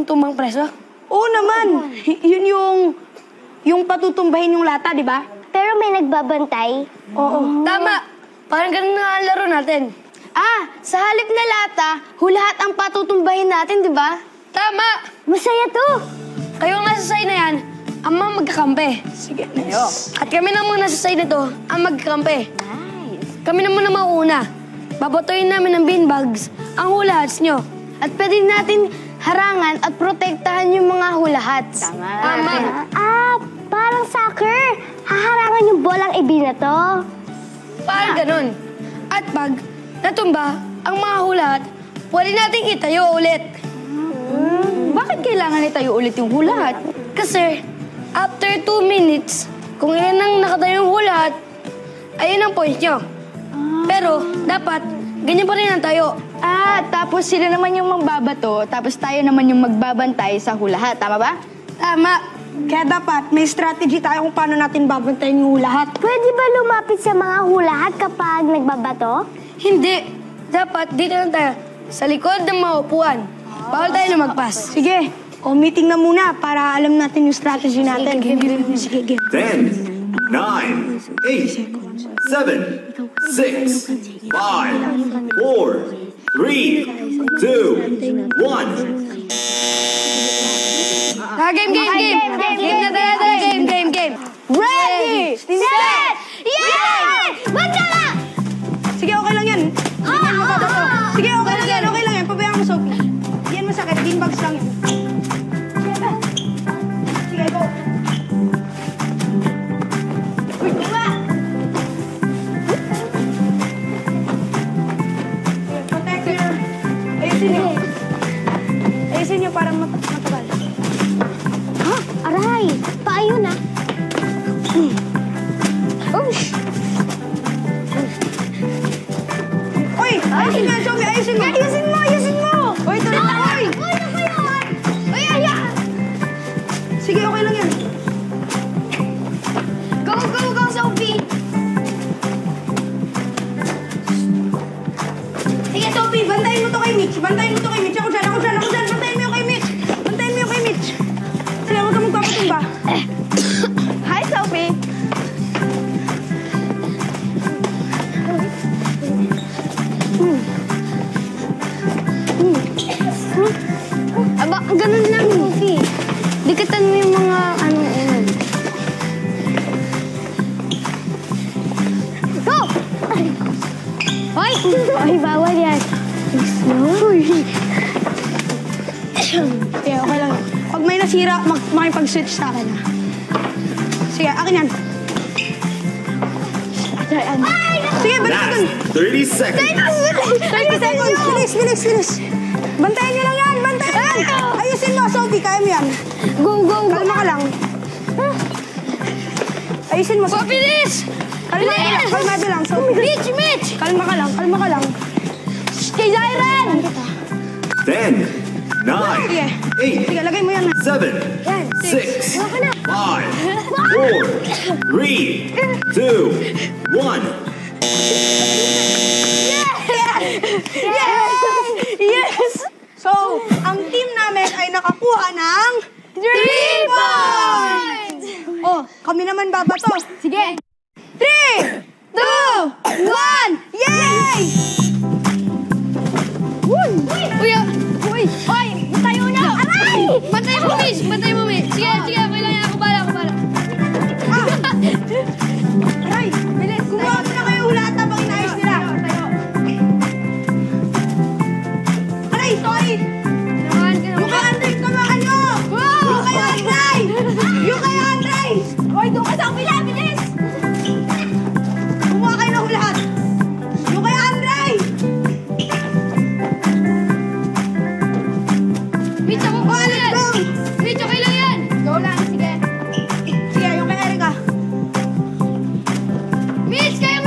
tumbang preso? Oo naman. Yun yung patutumbahin yung lata, di ba? Pero may nagbabantay. Oo. Tama. Parang ganun na ang laro natin. Sa halip na lata, hulahat ang patutumbahin natin, di ba? Tama. Masaya to. Kayong nasa side na yan, ang mga magkakampi. Sige. At kami naman nasa side na to, ang magkakampi. Kami naman na mauuna. Babatoyin namin ng beanbags ang hulahats nyo. At pwede natin harangan at protektahan yung mga hulahats. Tama. Parang soccer. Haharangan yung bolang ibinato. Parang ganun. At pag natumba ang mga hulat, pwede nating itayo ulit. Bakit kailangan itayo ulit yung hulahat? Kasi, after 2 minutes, kung ilan ang nakatayong hulat, ayun ang point nyo. Pero, dapat, ganyan pa rin ang tayo. Tapos sila naman yung magbabato, tapos tayo naman yung magbabantay sa hulahat. Tama ba? Tama. Kaya dapat, may strategy tayo kung paano natin babantayin yung hulahat. Pwede ba lumapit sa mga hulahat kapag nagbabato? Hindi. Dapat, dito lang tayo. Sa likod ng mga upuan. Bawal tayo lumagpas. Sige. Meeting na muna para alam natin yung strategy natin. Sige, game. 10, 9, 8, 7, 6, 5, 4, 3, 2, 1. Game. Game na tayo. Game. Ready! Set! Yay! Basta lang! Sige, okay lang yan. Sige, okay lang yan. Pabayaan mo, Sophie. Yan masakit. Beanbags lang yan. Sige, go. Uy, bunga! Protect your... Ayusin nyo para matagal. Aray! Paayo na. Uy! Ayusin nga, Sophie! Ayusin mo! Uy, tuloy tayo! Sige, okay lang yan. Go, Sophie! Sige, Sophie, bantayin mo to kay Mitch. Ako dyan. Bantayin mo yung kay Mitch. Sige, huwag ka magpapatumba. Hi, Sophie. Aba, ganun lang, Sophie. Dikatan mo yung mga Go! Hoy! Ay, bawal yan. Sige, okay lang. Pag may nasira, makipag-switch sa akin, ha? Sige, akin yan. Sige, balik ka dun. Last 30 seconds. 30 seconds. Bilis. Bantayan nyo lang yan. Ayusin mo, Sophie. Kaya mo yan. Go! Kalma ka lang. Ayusin mo, Sophie. Bilis! Kalmado lang, Sophie. Mitch! Kalma ka lang. Kay Zyren! 10, 9, Sige. 8, Sige, lagay mo yan. 7, 6, 5, 4, 3, 2, 1. Yes! So, ang team namin ay nakakuha ng 3 points! Kami naman babato. Sige! 3, 2, 1, yay! Uy! Tayo na! Aray! Bantay mo, Mitch! Sige, okay lang yan. Ako bala. Aray, bilis. Kumuha mo na kayo lahat habang inayos nila. Aray, sorry! Yung kay Andre, tamaan nyo! Yung kay Andre! Hoy, doon ka sa kapila, bilis! Kumuha kayo ng lahat! Yung kay Andre! Mitch, ako Oh, let's go! Mitch, okay lang yan! Go lang, sige. Sige, yung kay Erica. Mitch, kaya mo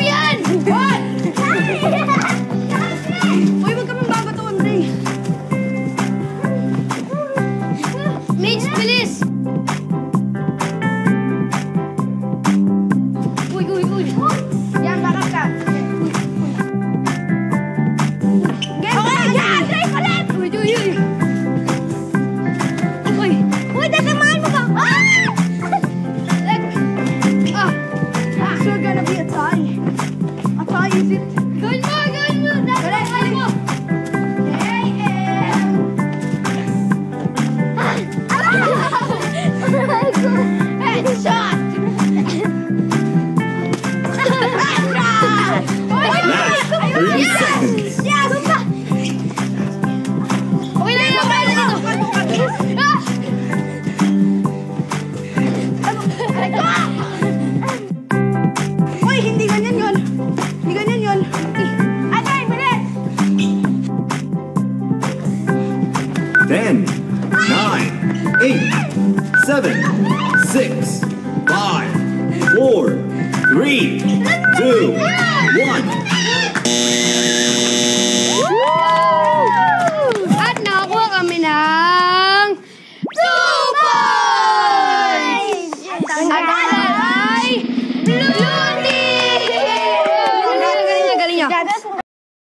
Last 30 seconds. Yes! Okay na yun, kaya na dito. Uy, hindi ganyan yun. Hindi ganyan yun. Andrei, bilis! 10, 9, 8, 7, 6, 5, 4, 3, 2, 1.